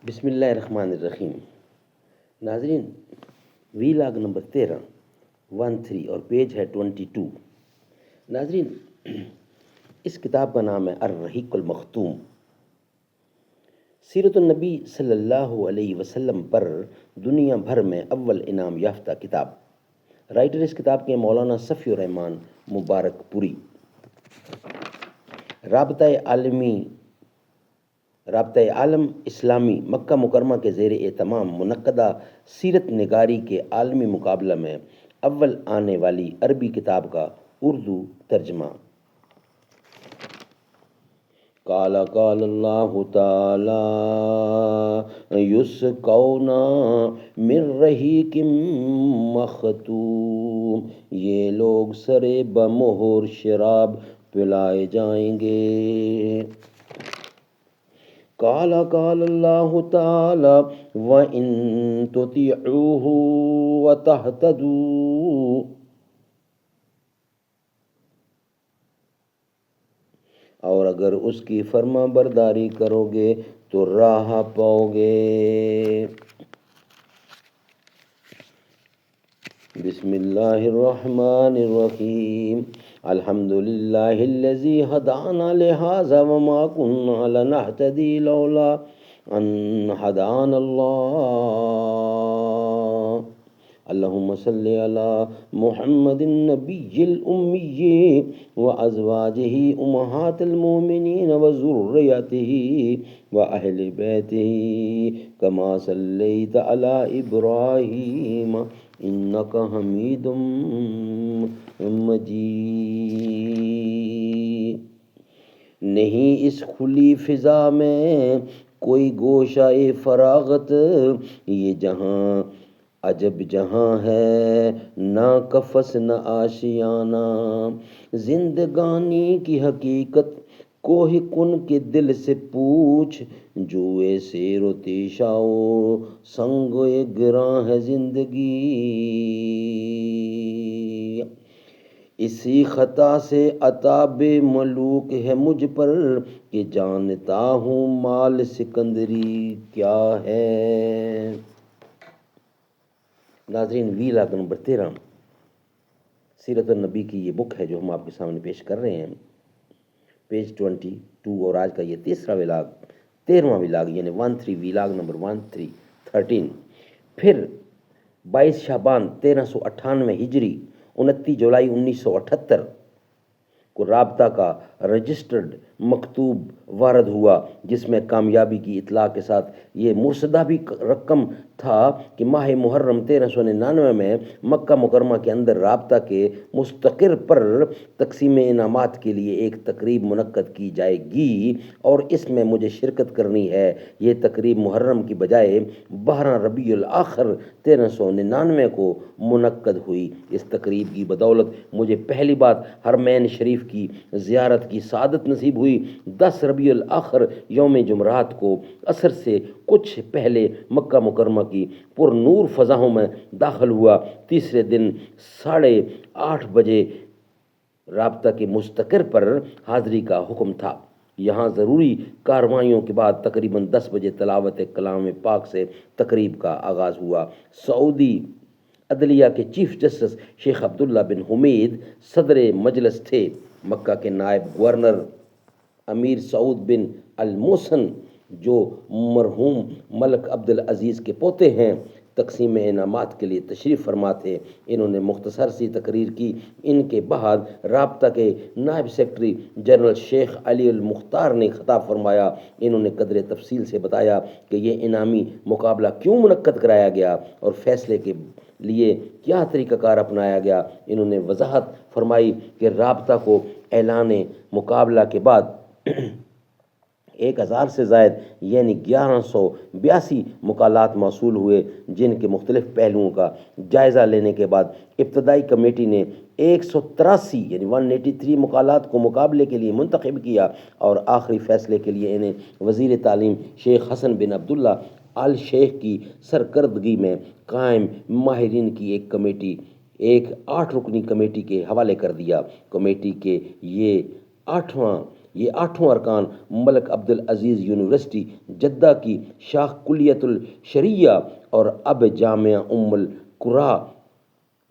بسم اللہ الرحمن الرحیم۔ ناظرین، وی لاگ نمبر 13 اور پیج ہے 22۔ ناظرین، اس کتاب کا نام ہے الرحیق المختوم، سیرت النبی صلی اللہ علیہ وسلم پر دنیا بھر میں اول انعام یافتہ کتاب۔ رائٹر اس کتاب کے مولانا صفی الرحمان مبارک پوری۔ رابطہ عالم اسلامی مکہ مکرمہ کے زیر اہتمام منعقدہ سیرت نگاری کے عالمی مقابلہ میں اول آنے والی عربی کتاب کا اردو ترجمہ۔ قال اللہ تعالی یسقون من رحیق مختوم، یہ لوگ سرے بمہر شراب پلائے جائیں گے۔ قال اللہ تعالی وَإِن تُطِيعُوهُ وَتَهْتَدُوا، اور اگر اس کی فرما برداری کرو گے تو راہ پاؤ گے۔ بسم اللہ الرحمن الرحیم۔ الحمد للہ الذی ہدانا لہذا وما كنا لنہتدی لولا ان ہدانا اللہ۔ اللہم صلی علی محمد النبی الامی وازواجہ امہات المومنین وذریتہ واہل بیتہ کما صلیت علی ابراہیم انک حمید مجید۔ نہیں اس کھلی فضا میں کوئی گوشہ فراغت، یہ جہاں عجب جہاں ہے، نہ قفس نہ آشیانہ۔ زندگانی کی حقیقت کوہ کن کے دل سے پوچھ، جوئے سیر و تیشاؤ سنگ و گراں ہے زندگی۔ اسی خطا سے عتاب ملوک ہے مجھ پر کہ جانتا ہوں مال سکندری کیا ہے۔ ناظرین، وی لاگ نمبر 13 سیرت النبی کی یہ بک ہے جو ہم آپ کے سامنے پیش کر رہے ہیں۔ پیج 22 اور آج کا یہ 13واں ویلاگ یعنی 13 ویلاگ نمبر 13۔ پھر 22 شعبان 1398 ہجری 29 جولائی 1978 کو رابطہ کا رجسٹرڈ مکتوب وارد ہوا، جس میں کامیابی کی اطلاع کے ساتھ یہ مرصدہ بھی رقم تھا کہ ماہ محرم 1399 میں مکہ مکرمہ کے اندر رابطہ کے مستقر پر تقسیم انعامات کے لیے ایک تقریب منعقد کی جائے گی اور اس میں مجھے شرکت کرنی ہے۔ یہ تقریب محرم کی بجائے 12 ربیع الاخر 1399 کو منعقد ہوئی۔ اس تقریب کی بدولت مجھے پہلی بات حرمین شریف کی زیارت کی سعادت نصیب ہوئی۔ 10 ربیع الاخر یوم جمعرات کو عصر سے کچھ پہلے مکہ مکرمہ کی پر نور فضاؤں میں داخل ہوا۔ تیسرے دن 8:30 بجے رابطہ کے مستقر پر حاضری کا حکم تھا۔ یہاں ضروری کارروائیوں کے بعد تقریباً 10 بجے تلاوت کلام پاک سے تقریب کا آغاز ہوا۔ سعودی عدلیہ کے چیف جسٹس شیخ عبداللہ بن حمید صدر مجلس تھے۔ مکہ کے نائب گورنر امیر سعود بن المحسن جو مرحوم ملک عبدالعزیز کے پوتے ہیں، تقسیم انعامات کے لیے تشریف فرما تھے۔ انہوں نے مختصر سی تقریر کی۔ ان کے بعد رابطہ کے نائب سیکرٹری جنرل شیخ علی المختار نے خطاب فرمایا۔ انہوں نے قدر تفصیل سے بتایا کہ یہ انعامی مقابلہ کیوں منعقد کرایا گیا اور فیصلے کے لیے کیا طریقہ کار اپنایا گیا۔ انہوں نے وضاحت فرمائی کہ رابطہ کو اعلان مقابلہ کے بعد 1000 سے زائد یعنی 1182 مقالات موصول ہوئے، جن کے مختلف پہلوؤں کا جائزہ لینے کے بعد ابتدائی کمیٹی نے 183 یعنی 183 مقالات کو مقابلے کے لیے منتخب کیا اور آخری فیصلے کے لیے انہیں وزیر تعلیم شیخ حسن بن عبداللہ آل شیخ کی سرکردگی میں قائم ماہرین کی ایک 8 رکنی کمیٹی کے حوالے کر دیا۔ کمیٹی کے یہ 8واں یہ 8 ارکان ملک عبدالعزیز یونیورسٹی جدہ کی شاخ کلیت الشریعہ اور اب جامعہ ام القرا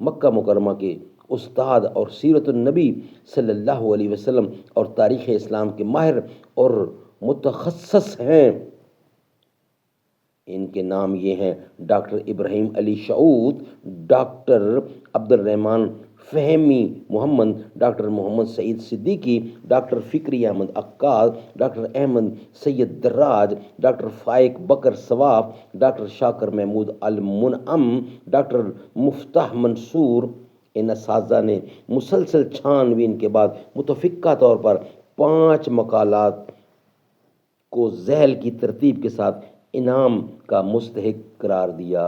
مکہ مکرمہ کے استاد اور سیرت النبی صلی اللہ علیہ وسلم اور تاریخ اسلام کے ماہر اور متخصص ہیں۔ ان کے نام یہ ہیں: ڈاکٹر ابراہیم علی شعوت، ڈاکٹر عبد الرحمن فہمی محمد، ڈاکٹر محمد سعید صدیقی، ڈاکٹر فکری احمد عکاس، ڈاکٹر احمد سید دراج، ڈاکٹر فائق بکر ثواف، ڈاکٹر شاکر محمود المنعم، ڈاکٹر مفتاح منصور۔ ان اساتذہ نے مسلسل چھان بین کے بعد متفقہ طور پر 5 مقالات کو ذیل کی ترتیب کے ساتھ انعام کا مستحق قرار دیا۔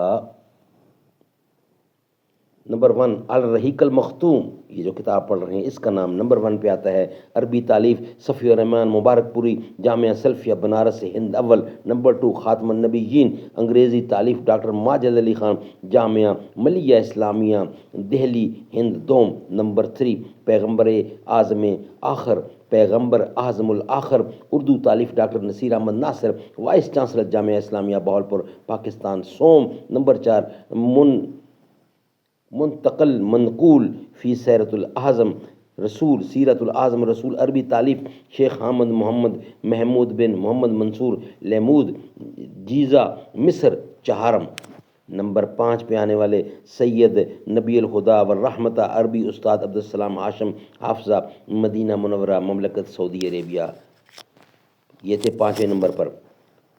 نمبر 1، الرحیق المختوم، یہ جو کتاب پڑھ رہے ہیں اس کا نام نمبر 1 پہ آتا ہے۔ عربی تالیف صفی الرحمن مبارک پوری، جامعہ سلفیہ بنارس ہند اول۔ نمبر 2، خاتم النبیین، انگریزی تالیف ڈاکٹر ماجد علی خان، جامعہ ملیہ اسلامیہ دہلی ہند دوم۔ نمبر 3، پیغمبر اعظم آخر، پیغمبر اعظم الآخر، اردو تالیف ڈاکٹر نصیر احمد ناصر، وائس چانسلر جامعہ اسلامیہ بہاولپور پاکستان سوم۔ نمبر 4، منتقل منقول فی سیرت الاعظم رسول، سیرت الاعظم رسول، عربی تالیف شیخ حامد محمد محمود بن محمد منصور لیمود، جیزہ مصر چہارم۔ نمبر 5 پہ آنے والے سید نبی الہدا والرحمتہ، عربی استاد عبدالسلام ہاشم حافظہ، مدینہ منورہ مملکت سعودی عربیہ۔ یہ تھے 5ویں نمبر پر۔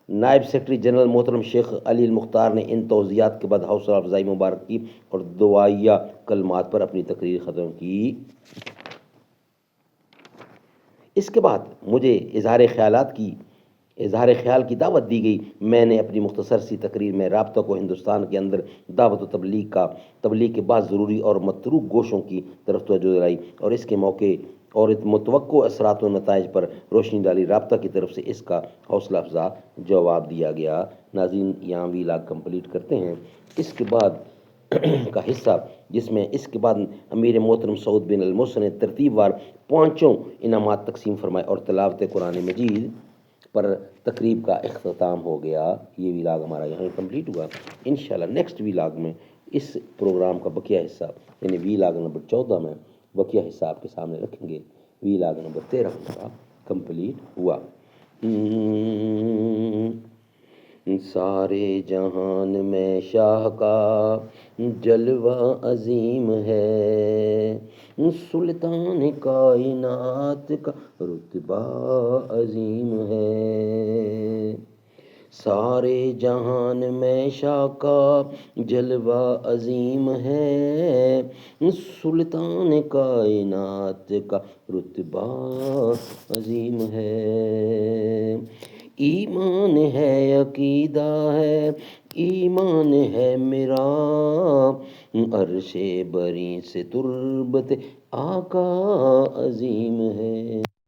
نائب سیکرٹری جنرل محترم شیخ علی المختار نے ان توضیحات کے بعد حوصلہ افزائی مبارک کی اور دعائیہ کلمات پر اپنی تقریر ختم کی۔ اس کے بعد مجھے اظہار خیال کی دعوت دی گئی۔ میں نے اپنی مختصر سی تقریر میں رابطہ کو ہندوستان کے اندر دعوت و تبلیغ کے بعض ضروری اور متروک گوشوں کی طرف توجہ دلائی اور اس کے موقع اور متوقع اثرات و نتائج پر روشنی ڈالی۔ رابطہ کی طرف سے اس کا حوصلہ افزا جواب دیا گیا۔ ناظرین، یہاں ویلاگ کمپلیٹ کرتے ہیں۔ اس کے بعد کا حصہ، جس میں اس کے بعد امیر محترم سعود بن المحسن نے ترتیب وار 5 انعامات تقسیم فرمائے اور تلاوت قرآن مجید پر تقریب کا اختتام ہو گیا۔ یہ ویلاگ ہمارا یہاں کمپلیٹ ہوا۔ انشاءاللہ نیکسٹ ویلاگ میں اس پروگرام کا بقیہ حصہ، یعنی ویلاگ نمبر 14 میں بقیہ حصہ آپ کے سامنے رکھیں گے۔ ویلاگ نمبر 13 ہمارا کمپلیٹ ہوا۔ سارے جہان میں شاہ کا جلوہ عظیم ہے، سلطان کائنات کا رتبہ عظیم ہے۔ سارے جہان میں شاہ کا جلوہ عظیم ہے، سلطان کائنات کا رتبہ عظیم ہے۔ ایمان ہے، عقیدہ ہے، ایمان ہے میرا، عرش بری سے تربت آقا عظیم ہے۔